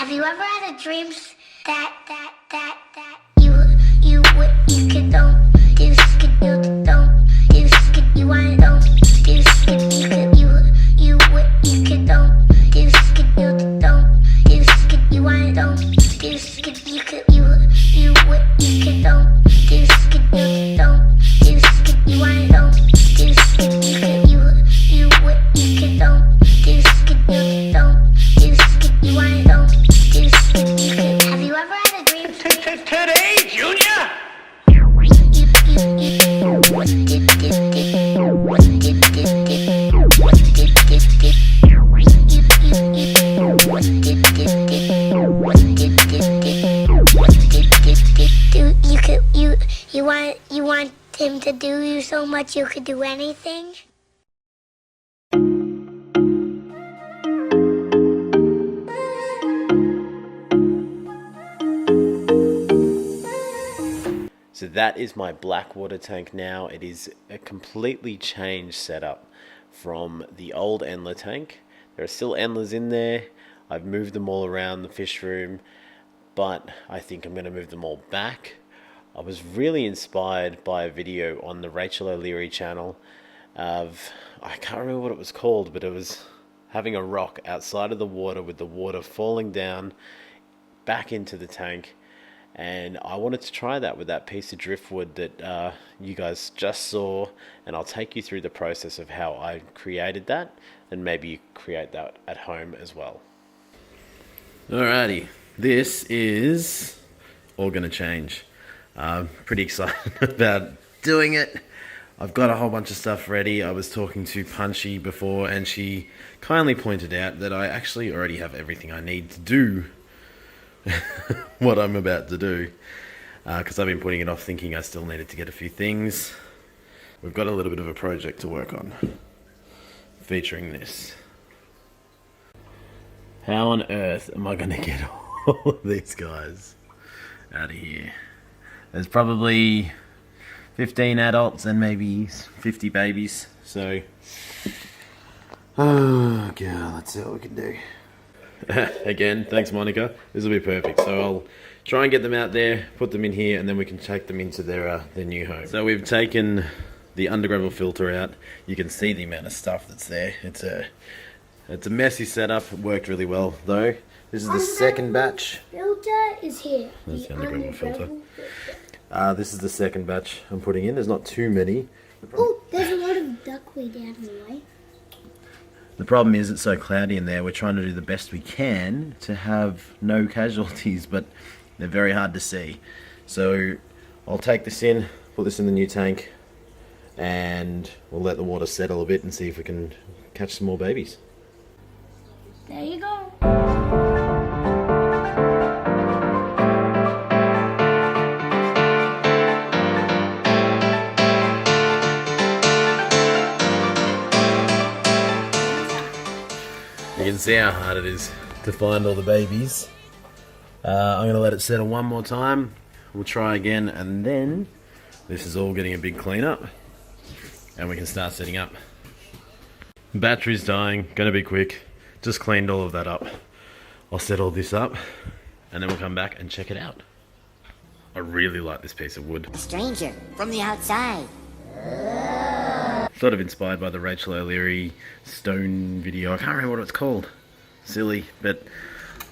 Have you ever had a dream that you could don't do skid you don't do skid you want don't do skid you could you could don't do skid you don't do skid you want don't do skid you could you could don't do skid you don't do skid you want don't do skid you could you could don't do skid you don't do skid you want don't do skid you could. Have you ever had a dream Today, Junior? You want him to do you so much you could do anything? So that is my blackwater tank now. It is a completely changed setup from the old endler tank. There are still endlers in there. I've moved them all around the fish room, but I think I'm going to move them all back. I was really inspired by a video on the Rachel O'Leary channel of, I can't remember what it was called, but it was having a rock outside of the water with the water falling down back into the tank. And I wanted to try that with that piece of driftwood that you guys just saw, and I'll take you through the process of how I created that, and maybe you create that at home as well. Alrighty, this is all gonna change. I'm pretty excited about doing it. I've got a whole bunch of stuff ready. I was talking to Punchy before, and she kindly pointed out that I actually already have everything I need to do what I'm about to do, because I've been putting it off thinking I still needed to get a few things. We've got a little bit of a project to work on featuring this. How on earth am I going to get all of these guys out of here? There's probably 15 adults and maybe 50 babies, so oh god, let's see what we can do. Again, thanks Monica, this will be perfect. So I'll try and get them out there, put them in here, and then we can take them into their new home. So we've taken the undergravel filter out. You can see the amount of stuff that's there. It's a messy setup. It worked really well though. This is the second batch. Filter is here. That's the undergravel filter. This is the second batch I'm putting in. There's not too many. Oh, there's a lot of duckweed down the way. The problem is it's so cloudy in there. We're trying to do the best we can to have no casualties, but they're very hard to see. So I'll take this in, put this in the new tank, and we'll let the water settle a bit and see if we can catch some more babies. There you go. You can see how hard it is to find all the babies. I'm going to let it settle one more time. We'll try again, and then this is all getting a big clean up, and we can start setting up. Battery's dying, going to be quick. Just cleaned all of that up. I'll set all this up, and then we'll come back and check it out. I really like this piece of wood. A stranger from the outside. Sort of inspired by the Rachel O'Leary stone video. I can't remember what it's called. Silly, but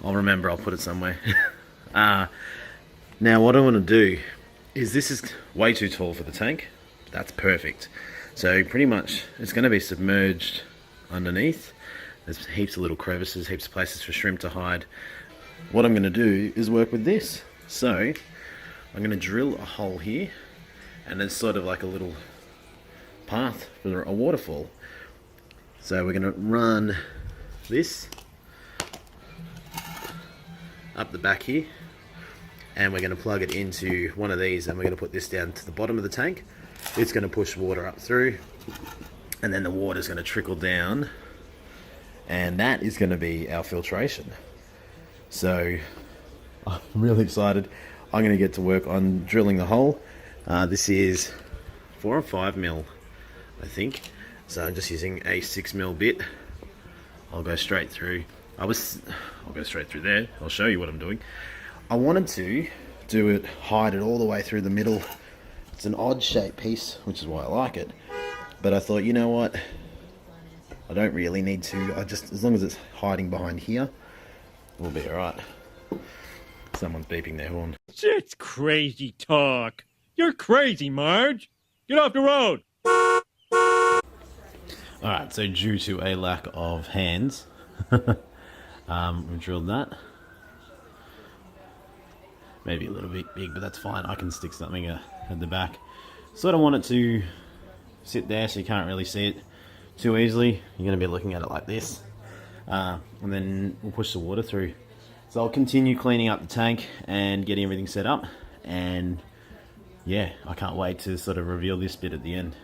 I'll remember. I'll put it somewhere. Now what I want to do is, this is way too tall for the tank. That's perfect. So pretty much it's going to be submerged underneath. There's heaps of little crevices, heaps of places for shrimp to hide. What I'm going to do is work with this. So I'm going to drill a hole here, and there's sort of like a little path for a waterfall. So we're going to run this up the back here, and we're going to plug it into one of these, and we're going to put this down to the bottom of the tank. It's going to push water up through, and then the water is going to trickle down, and that is going to be our filtration. So I'm really excited. I'm going to get to work on drilling the hole. This is 4 or 5 mil, I think. So I'm just using a 6 mil bit. I'll go straight through I'll go straight through there. I'll show you what I'm doing. I wanted to hide it all the way through the middle. It's an odd shaped piece, which is why I like it. But I thought, you know what? I don't really need to. As long as it's hiding behind here, we'll be alright. Someone's beeping their horn. It's crazy talk. You're crazy, Marge. Get off the road. Alright, so due to a lack of hands, we've drilled that. Maybe a little bit big, but that's fine. I can stick something at the back. So I don't want it to sit there so you can't really see it too easily. You're going to be looking at it like this. And then we'll push the water through. So I'll continue cleaning up the tank and getting everything set up. And yeah, I can't wait to sort of reveal this bit at the end.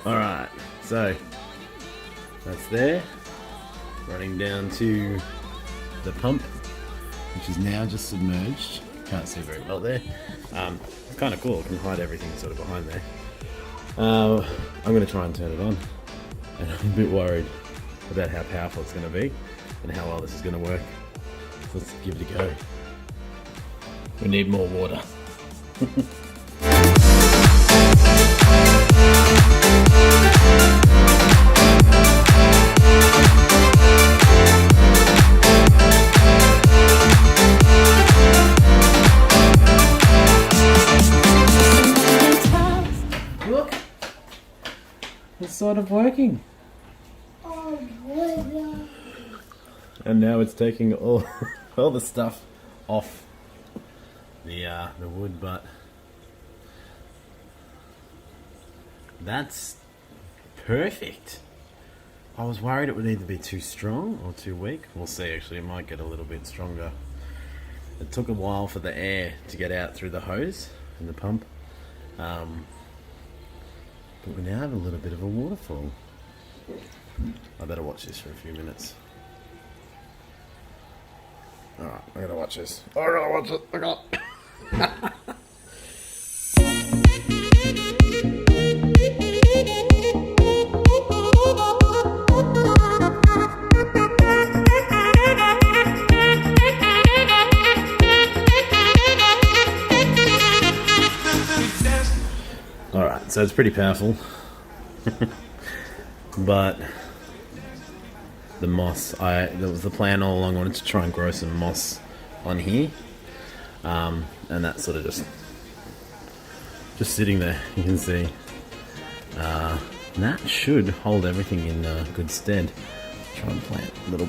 Alright, so that's there, running down to the pump, which is now just submerged. Can't see very well there. It's kind of cool, I can hide everything sort of behind there. I'm going to try and turn it on, and I'm a bit worried about how powerful it's going to be and how well this is going to work. So let's give it a go. We need more water. Look, it's sort of working. And now it's taking all the stuff off the wood, but that's perfect. I was worried it would either be too strong or too weak. We'll see, actually, it might get a little bit stronger. It took a while for the air to get out through the hose and the pump. But we now have a little bit of a waterfall. I better watch this for a few minutes. Alright, I gotta watch this. I gotta watch it. I got. Alright, so it's pretty powerful. But the moss, that was the plan all along. I wanted to try and grow some moss on here, and that's sort of just sitting there. You can see that should hold everything in good stead. Try and plant a little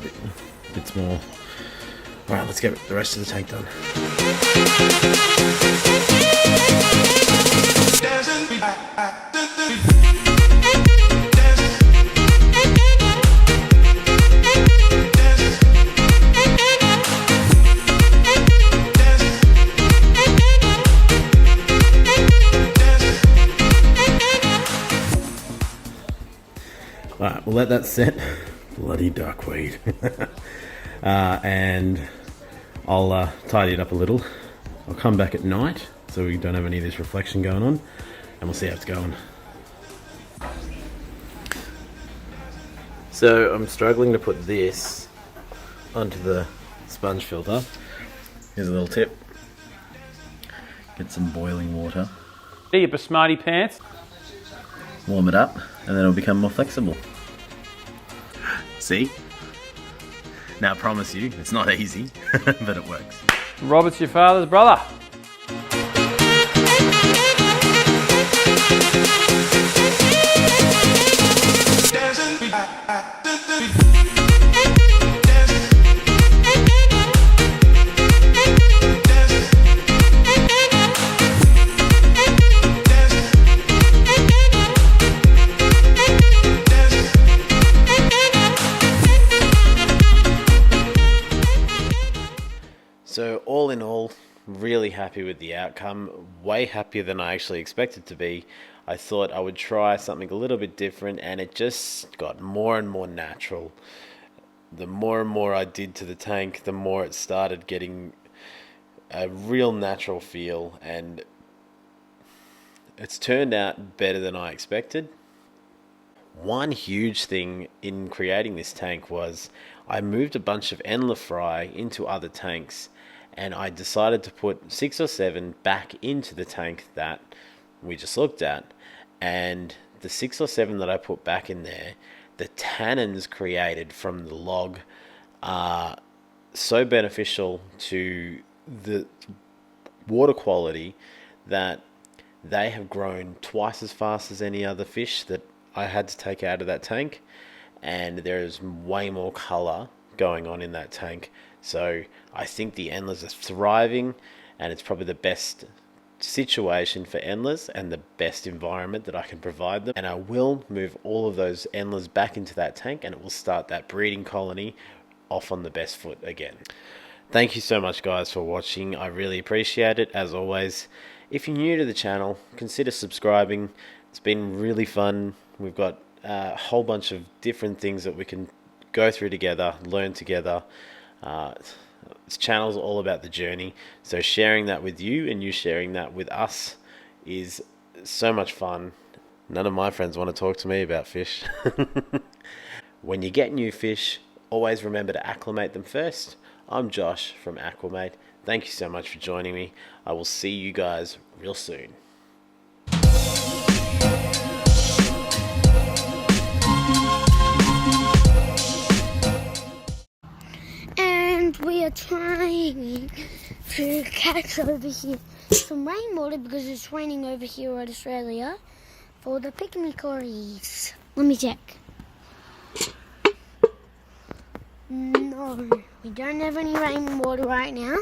bits more. All right, let's get the rest of the tank done. Alright, we'll let that set. Bloody duckweed. And I'll tidy it up a little. I'll come back at night so we don't have any of this reflection going on, and we'll see how it's going. So I'm struggling to put this onto the sponge filter. Here's a little tip. Get some boiling water. Hey, you smarty pants. Warm it up, and then it'll become more flexible. See? Now I promise you, it's not easy, but it works. Robert's your father's brother. So all in all, really happy with the outcome. Way happier than I actually expected to be. I thought I would try something a little bit different, and it just got more and more natural. The more and more I did to the tank, the more it started getting a real natural feel, and it's turned out better than I expected. One huge thing in creating this tank was I moved a bunch of endler fry into other tanks, and I decided to put 6 or 7 back into the tank that we just looked at. And the 6 or 7 that I put back in there, the tannins created from the log are so beneficial to the water quality that they have grown twice as fast as any other fish that I had to take out of that tank, and there is way more color going on in that tank. So I think the endlers are thriving, and it's probably the best situation for endlers and the best environment that I can provide them. And I will move all of those endlers back into that tank, and it will start that breeding colony off on the best foot again. Thank you so much, guys, for watching. I really appreciate it. As always, if you're new to the channel, consider subscribing. It's been really fun. We've got a whole bunch of different things that we can go through together, learn together. This channel is all about the journey, so sharing that with you and you sharing that with us is so much fun. None of my friends want to talk to me about fish. When you get new fish, always remember to acclimate them first. I'm Josh from Aquamate. Thank you so much for joining me. I will see you guys real soon. And we are trying to catch over here some rainwater because it's raining over here at Australia for the picnicaries. Let me check. No, we don't have any rainwater right now.